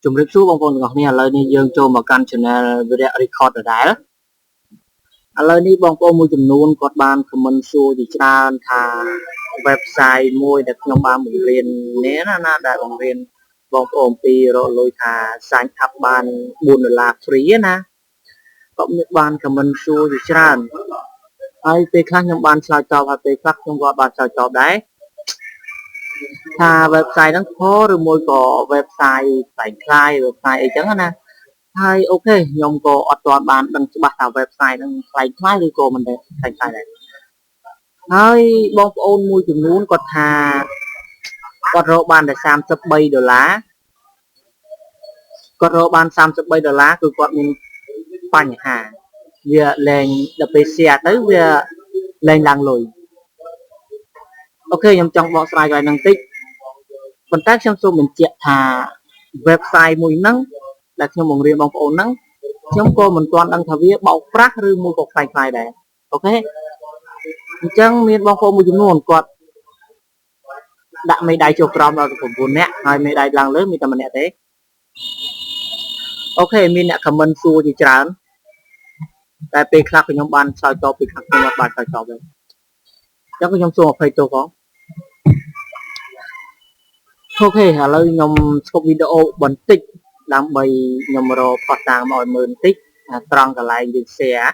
ជំរាបសួរបងប្អូនទាំងអស់គ្នាឥឡូវនេះយើងចូលមកកាន់ channel វិរៈ record ដដែលឥឡូវនេះបងប្អូនមួយចំនួនគាត់បាន comment សួរជាច្រើនថា website មួយដែលខ្ញុំបានបង្រៀននេះណាដែលបង្រៀនបងប្អូនពីរកលុយថា sign up បាន$4 free ណាក៏មានបាន comment សួរជាច្រើនហើយពេលខ្លះខ្ញុំបានឆ្លើយតបហើយពេលខ្លះខ្ញុំក៏បានឆ្លើយតបដែរថា website ហ្នឹងខឬមួយក៏ website ផ្សេងខ្ល้าย website អីចឹងណាហើយអូខេខ្ញុំក៏អត់ទាន់បានដឹងច្បាស់ថា website ហ្នឹងផ្សេងខ្ល้ายឬក៏មិនដែរផ្សេងខ្ល้ายដែរហើយបងប្អូនមួយចំនួនគាត់ថាគាត់រកបានតែ$33គាត់រកបាន$33គឺគាត់មានបញ្ហាវាលែងដល់ពេល share ទៅវាលែងឡើងលុយអូខេខ្ញុំចង់បកស្រាយកន្លែងហ្នឹងតិចប៉ុន្តែខ្ញុំសូមបញ្ជាក់ថា website មួយហ្នឹងដែលខ្ញុំបង្រៀនបងប្អូនហ្នឹងខ្ញុំក៏មិនទាន់ដឹងថាវាបោកប្រាស់ឬមួយក៏ខ្លាំងខ្លាយដែរអូខេអញ្ចឹងមានបងប្អូនមួយចំនួនគាត់ដាក់មេដៃចុះក្រោមដល់9នាក់ហើយមេដៃឡើងលើមានតែម្នាក់ទេអូខេមានអ្នក comment សួរជាច្រើនតែពេលខ្លះខ្ញុំបានឆ្លើយតបពេលខ្លះខ្ញុំអត់បានឆ្លើយតបទេអញ្ចឹងខ្ញុំសូមអភ័យទោសផងអូខេឥឡូវខ្ញុំស្គប់វីដេអូបន្តិចដើម្បីខ្ញុំរកផុសតាងមកឲ្យមើលបន្តិចត្រង់កន្លែងយើង share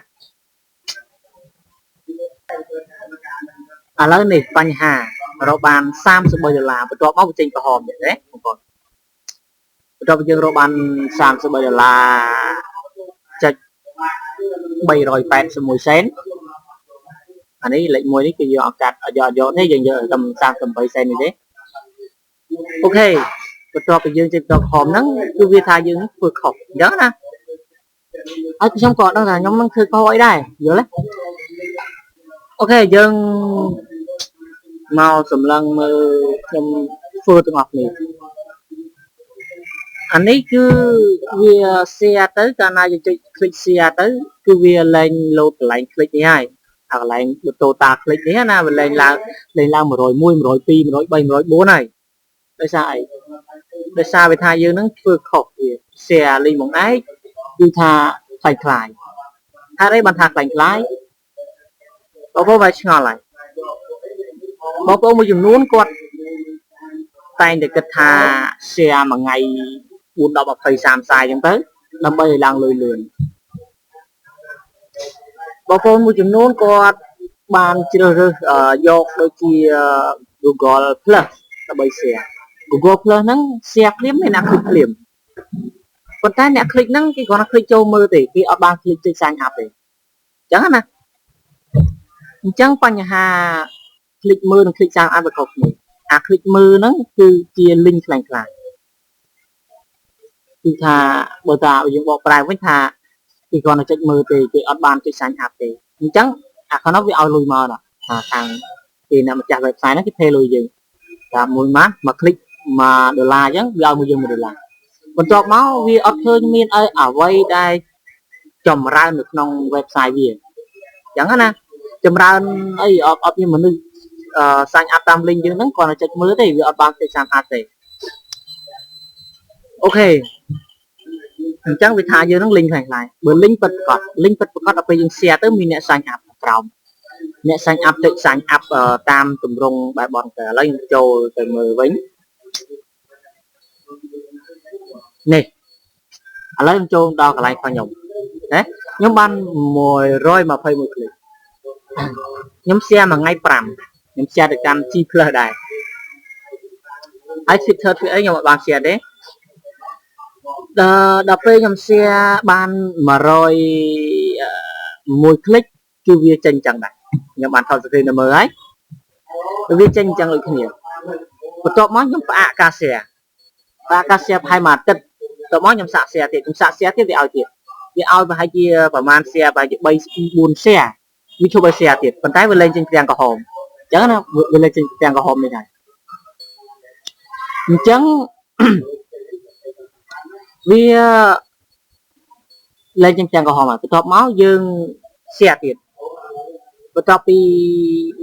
ឥឡូវនេះបញ្ហារកបាន$33បន្ទាប់មកបញ្ចេញក្រហមទៀតណាបងប្អូនបន្ទាប់យើងរកបាន$33.381សេនអានេះលេខ1នេះគឺយើងអត់កាត់យកទេយើងយកតែ38សេននេះទេអូខេបន្ទាប់ពីយើងចេញក្រហមហ្នឹងគឺវាថាយើងធ្វើខុសអញ្ចឹងណាហើយខ្ញុំក៏ដឹងថាខ្ញុំនឹងធ្វើខុសអីដែរយល់ទេអូខេយើងមកសម្លឹងមើលខ្ញុំធ្វើទាំងអស់គ្នាអានេះគឺវា share ទៅកាលណាយើងចុច click share ទៅគឺវាលែង load កន្លែង click នេះហើយកន្លែង total click នេះណាវាលែងឡើង101 102 103 104ហើយដោយសារអីដោយសារវាថាយើងនឹងធ្វើខុសវា share លេងមកឯងគឺថាខ្លាំងខ្លាយហេតុអីបានថាខ្លាំងខ្លាយបងប្អូនវាឆ្ងល់ហើយបងប្អូនមួយចំនួនគាត់តែងតែគិតថា share មួយថ្ងៃ4 10 20 30អញ្ចឹងទៅដើម្បីឲ្យឡើងលុយលឿនបងប្អូនមួយចំនួនគាត់បានជ្រើសរើសយកដូចជា Google Plus ដើម្បី share Google Plus ហ្នឹង share ភ្លាមមានអ្នក click ភ្លាមប៉ុន្តែអ្នក click ហ្នឹងគេគ្រាន់តែ click ចូលមើលទេគេអត់បាន click ចុច sign up ទេអញ្ចឹងណាអញ្ចឹងបញ្ហា click មើលនិង click sign up វាខុសគ្នាអា click មើលហ្នឹងគឺជា link ខ្លាំងខ្លាយគឺថាបើតាយើងបកប្រែវិញថាគេគ្រាន់តែចុចមើលទេគេអត់បានចុច sign up ទេអញ្ចឹងអាខាងនោះវាឲ្យលុយមកដល់ខាងគេអ្នកម្ចាស់ website ហ្នឹងគេថេលុយយើងតែមួយមក click $1អញ្ចឹងវាឲ្យមកយើង$1បន្ទាប់មកវាអត់ឃើញមានអីអ្វីដែលចម្រើននៅក្នុង website វាអញ្ចឹងណាចម្រើនអីអត់មានមនុស្សsign up តាម link យើងហ្នឹងគ្រាន់តែចុចមើលទេវាអត់បានចុច sign up ទេអូខេអញ្ចឹងវាថាយើងនឹង link ខ្លាំងខ្លាយបើ link ពិតប្រាកដ link ពិតប្រាកដដល់ពេលយើង share ទៅមានអ្នក sign up ក្រោមអ្នក sign up ចុច sign up តាមទម្រង់បែបបនទៅឥឡូវខ្ញុំចូលទៅមើលវិញនេះឥឡូវខ្ញុំចូលដល់កន្លែងរបស់ខ្ញុំណាខ្ញុំបាន121 click ខ្ញុំ share មួយថ្ងៃ5ខ្ញុំ share ទៅកាន់ G+ ដែរហើយ Twitter ធ្វើអីខ្ញុំអត់បាន share ទេដល់ពេលខ្ញុំ share បាន101 click គឺវាចេញចឹងដែរខ្ញុំបានថត screen ទៅមើលហើយវាចេញចឹងដូចគ្នាបន្ទាប់មកខ្ញុំផ្អាកការ share ប្រហែលមួយអាទិត្យបន្ទាប់មកខ្ញុំសាក share ទៀតវាឲ្យទៀតវាឲ្យប្រហែលជាប្រហែល share ប្រហែលជា3 4 share វាជួយឲ្យ share ទៀតប៉ុន្តែវាលែងចេញផ្ទាំងក្រហមអញ្ចឹងណាវាលែងចេញផ្ទាំងក្រហមនេះហើយអញ្ចឹងវាលែងចេញផ្ទាំងក្រហមហើយបន្ទាប់មកយើង share ទៀតបន្ទាប់ពី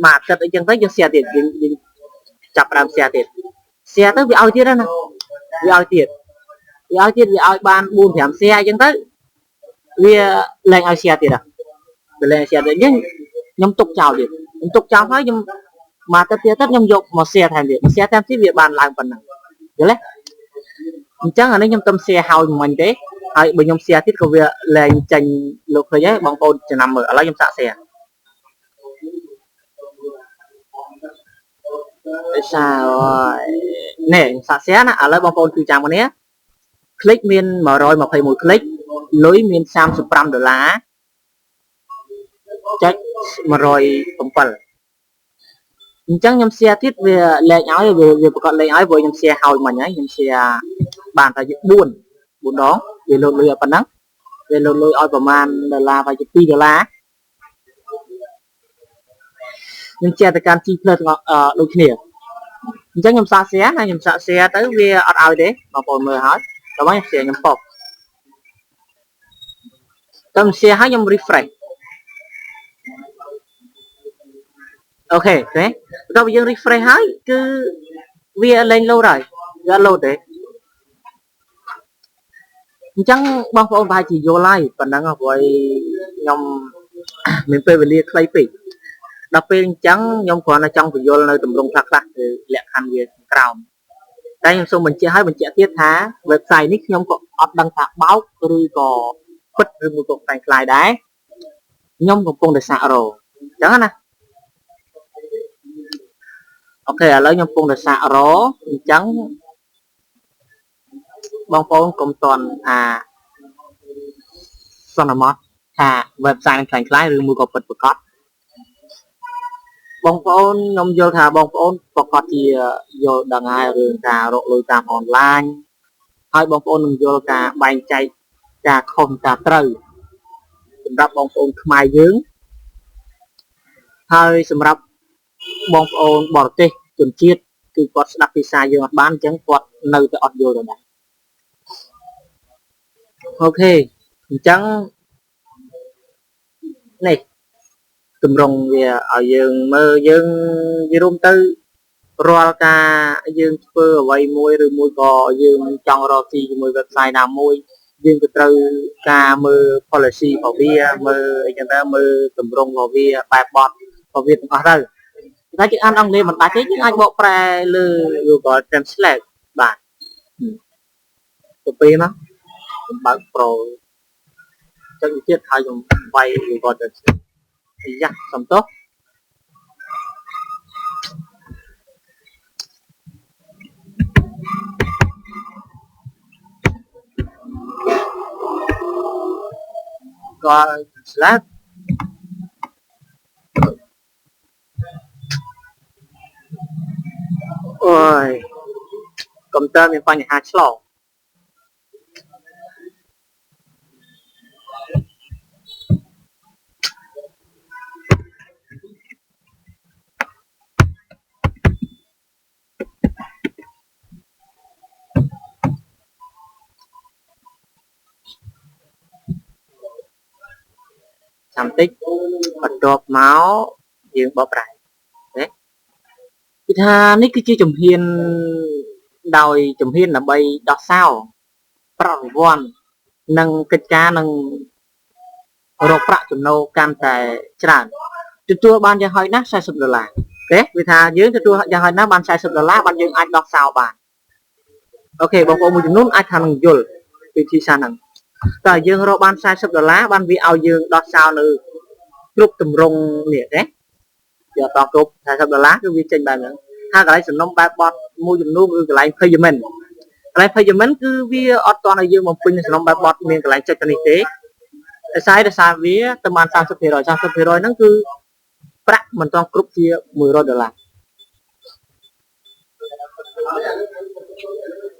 មួយអាទិត្យអីចឹងទៅយើង share ទៀតយើងចាប់ដើម share ទៀត share ទៅវាឲ្យទៀតណាវាឲ្យទៀត វាឲ្យទៀតវាឲ្យបាន4 5 share អញ្ចឹងទៅវាលែងឲ្យ share ទៀតវាលែង share ទៀតខ្ញុំទុកចោលទៀតខ្ញុំទុកចោលហើយខ្ញុំមកទៅទៀតខ្ញុំយកមក share ថែមទៀត share ថែមទៀតវាបានឡើងប៉ុណ្ណឹងយល់ទេអញ្ចឹងអានេះខ្ញុំទៅ share ឲ្យមិញទេហើយបើខ្ញុំ share ទៀតក៏វាលែងចេញលោកឃើញហើយបងប្អូនចំណាំមើលឥឡូវខ្ញុំសាក share sao rồi nè sạc xé nè ở lấy bông phônคือចាំគ្នា click មាន121 click លុយមាន$35ចុច107អញ្ចឹងខ្ញុំ share ទៀតវាលេខឲ្យវាប្រកាសលេខឲ្យព្រោះខ្ញុំ share ឲ្យមិញហើយខ្ញុំ share បានតែ4ដងវាលោតលុយឲ្យប៉ុណ្ណឹងវាលោតលុយឲ្យប្រហែល$ប្រហែលជា$2ខ្ញុំ share ទៅកាន់ G Plus ដូចគ្នាអញ្ចឹងខ្ញុំសាក share ណាខ្ញុំសាក share ទៅវាអត់ឲ្យទេបងប្អូនមើលហើយដល់មកខ្ញុំ share ខ្ញុំ pop ទៅ share ហើយខ្ញុំ refresh អូខេឃើញដល់យើង refresh ហើយគឺវាលែង load ហើយវាអត់ load ទេអញ្ចឹងបងប្អូនប្រហែលជាយល់ហើយប៉ុណ្ណឹងព្រោះខ្ញុំមានពេលវេលាខ្លីពេកដល់ពេលអញ្ចឹងខ្ញុំគ្រាន់តែចង់បញ្យល់នៅទម្រង់ខ្លះៗគឺលក្ខខណ្ឌវាក្រោមតែខ្ញុំសូមបញ្ជាក់ឲ្យបញ្ជាក់ទៀតថា website នេះខ្ញុំក៏អត់ដឹងថាបោកឬក៏ពិតឬមួយក៏ខ្លាំងខ្លាយដែរខ្ញុំកំពុងតែសាករកអញ្ចឹងណាអូខេឥឡូវខ្ញុំកំពុងតែសាករកអញ្ចឹងបងប្អូនកុំតន់សន្មតថា website ខ្លាំងខ្លាយឬមួយក៏ពិតប្រាកដបងប្អូនខ្ញុំយល់ថាបងប្អូនប្រកាសជាយល់ដឹងហើយរឿងការរកលុយតាមអនឡាញហើយបងប្អូននឹងយល់ការបែងចែកការខុសការត្រូវសម្រាប់បងប្អូនខ្មែរយើងហើយសម្រាប់បងប្អូនបរទេសជនជាតិគឺគាត់ស្ដាប់ភាសាយើងអត់បានអញ្ចឹងគាត់នៅតែអត់យល់ដែរអូខេអញ្ចឹងនេះទម្រង់វាឲ្យយើងមើលយើងនិយាយរួមទៅរាល់ការយើងធ្វើអ្វីមួយឬមួយក៏យើងចង់រកស៊ីជាមួយ website ណាមួយយើងក៏ត្រូវការមើល policy របស់វាមើលអីចឹងទៅមើលទម្រង់របស់វាបែបបទរបស់វាទាំងអស់ទៅតែយើងអានអង់គ្លេសមិនដាច់ទេយើងអាចបកប្រែលើ Google Translate បាទទៅពេលមកខ្ញុំបើក Pro ចុចទៀតហើយខ្ញុំវាយ Google Translate យ៉ាសំទោសគាត់ស្លាប់អូយកុំព្យូទ័រមានបញ្ហាឆ្លងចាំតិចបន្ទាប់មកយើងបកប្រែណាគឺថានេះគឺជាជំហានដោយជំហានដើម្បីដោះសោប្រតិវត្តនិងកិច្ចការនឹងរកប្រាក់ចំណូលកាន់តែច្រើនទទួលបានយ៉ាងហោចណាស់$40ទេវាថាយើងទទួលយ៉ាងហោចណាស់បាន$40បានយើងអាចដោះសោបានអូខេបងប្អូនមួយចំនួនអាចថានឹងយល់វិធីសាស្ត្រហ្នឹងតើយើងរកបាន$40បានវាឲ្យយើងដោះសោនៅគ្រប់ទម្រង់នេះទេយកតគ្រប់$40គឺវាចេញបែបហ្នឹងហើយកន្លែងសំណុំបែបបត់មួយចំនួនគឺកន្លែង payment កន្លែង payment គឺវាអត់ទាន់ឲ្យយើងបំពេញសំណុំបែបបត់មានកន្លែងចុចទៅនេះទេដោយសារវាទៅបាន30% 30%ហ្នឹងគឺប្រាក់មិនទាន់គ្រប់ជា$100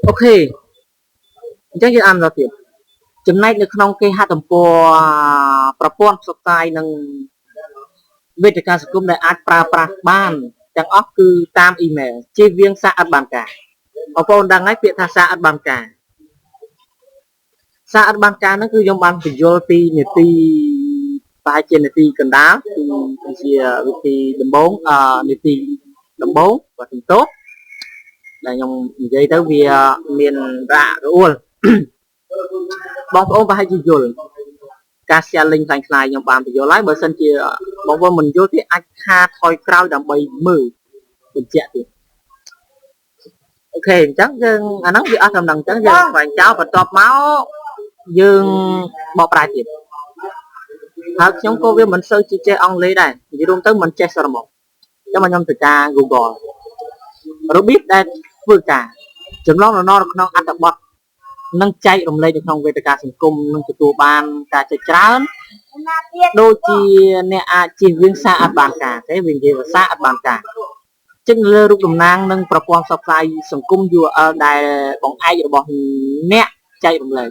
អូខេអញ្ចឹងយើងអានដល់ទៀតចំណែកនៅក្នុងគេហទំព័រប្រព័ន្ធផ្សព្វផ្សាយនិងវេទិកាសង្គមដែលអាចប្រើប្រាស់បានទាំងអស់គឺតាមអ៊ីមែលជៀសវាងសារអត់បានការបងប្អូនដឹងហើយពាក្យថាសារអត់បានការសារអត់បានការហ្នឹងគឺខ្ញុំបានបញ្យល់ពីនីតិប្រហែលជានីតិកណ្ដាលគឺជាវិធីដំបូងនីតិដំបូងបាទទោសដែលខ្ញុំនិយាយទៅវាមានរអាក់រអួល បងប្អូនប្រហែលជាយល់ការ share link ខ្លាំងៗខ្ញុំបានបញ្យល់ហើយបើសិនជាបងប្អូនមិនយល់ទេអាចខាថយក្រោយដើម្បីមើលបញ្ជាក់ទៀតអូខេអញ្ចឹងយើងអាហ្នឹងវាអស់ដំណឹងអញ្ចឹងយើងស្វែងចោលបន្ទាប់មកយើងបកប្រែទៀតហើយខ្ញុំក៏វាមិនសូវចេះអង់គ្លេសដែរនិយាយរួមទៅមិនចេះសរមកចាំមកខ្ញុំទៅការ Google របៀបដែលធ្វើការចម្លងនៅក្នុងអត្ថបទនឹងចែករំលែកនៅក្នុងវេទិកាសង្គមនឹងទទួលបានការចែកច្រើនដូចជាអ្នកអាចជៀសវាងសារអត់បានការទេវានិយាយភាសាអត់បានការចឹងលើរូបតំណាងនិងប្រព័ន្ធផ្សព្វផ្សាយសង្គម URL ដែលបង្អែករបស់អ្នកចែករំលែក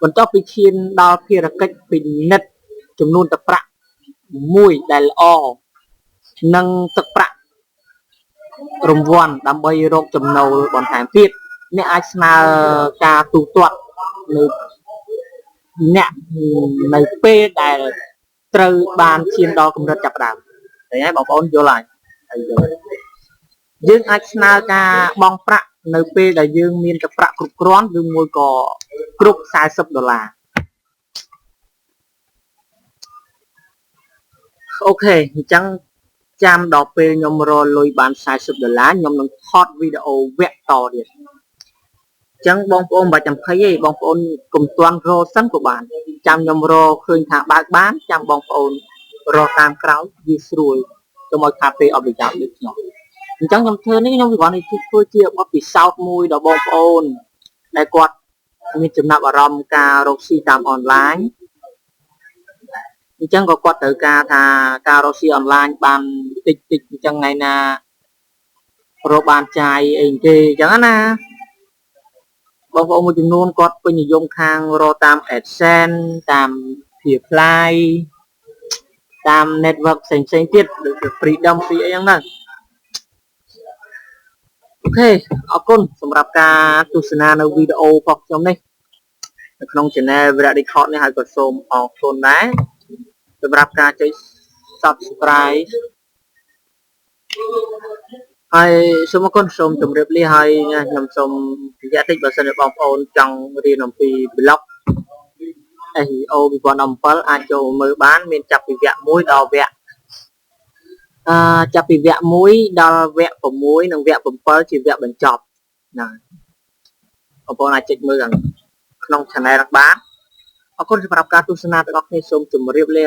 បន្ទាប់ពីឈានដល់ភារកិច្ចពិនិត្យចំនួនទឹកប្រាក់មួយដែលល្អនិងទឹកប្រាក់រង្វាន់ដើម្បីរកចំណូលបន្ថែមទៀតអ្នកអាចស្នើការទូទាត់នៅអ្នកនៅពេលដែលត្រូវបានឈានដល់កម្រិតចាប់ផ្ដើមឃើញហើយបងប្អូនយល់ហើយយើងអាចស្នើការបង់ប្រាក់នៅពេលដែលយើងមានទឹកប្រាក់គ្រប់គ្រាន់ឬមួយក៏គ្រប់$40អូខេអញ្ចឹងចាំដល់ពេលខ្ញុំរកលុយបាន$40ខ្ញុំនឹងថតវីដេអូវគ្គតទៀតអញ្ចឹងបងប្អូនមិនបាច់ចាំភ័យទេបងប្អូនកុំទាន់រកសិនក៏បានចាំខ្ញុំរកឃើញថាបើកបានចាំបងប្អូនរកតាមក្រោយវាស្រួលទៅមកខាតពេលអត់ប្រយោជន៍ដូចខ្ញុំអញ្ចឹងខ្ញុំធ្វើនេះខ្ញុំគ្រាន់តែធ្វើជាបទពិសោធន៍មួយដល់បងប្អូនដែលគាត់មានចំណាប់អារម្មណ៍ការរកស៊ីតាមអនឡាញអញ្ចឹងក៏គាត់ត្រូវការថាការរកស៊ីអនឡាញបានតិចអញ្ចឹងថ្ងៃណារកបានចាយអីគេអញ្ចឹងណាបងប្អូនមួយចំនួនគាត់ពេញនិយមខាងរកតាម AdSense តាម Apply តាម network ផ្សេងទៀតដូចជា Freedom ពីអីហ្នឹងណាអូខេអរគុណសម្រាប់ការទស្សនានៅវីដេអូរបស់ខ្ញុំនេះនៅក្នុង channel Virat Record នេះហើយក៏សូមអរគុណដែរសម្រាប់ការចុច Subscribe ហើយសូមអរគុណសូមជម្រាបលាហើយខ្ញុំសូមនិយាយតិចបើសិនជាបងប្អូនចង់រៀនអំពី blog SEO 2017អាចចូលមើលបានមានចាប់ពីវគ្គ1ដល់វគ្គចាប់ពីវគ្គ1ដល់វគ្គ6និងវគ្គ7ជាវគ្គបញ្ចប់ណាបងប្អូនអាចចុចមើលក្នុង channel បានអរគុណសម្រាប់ការទស្សនាទាំងអស់គ្នាសូមជម្រាបលា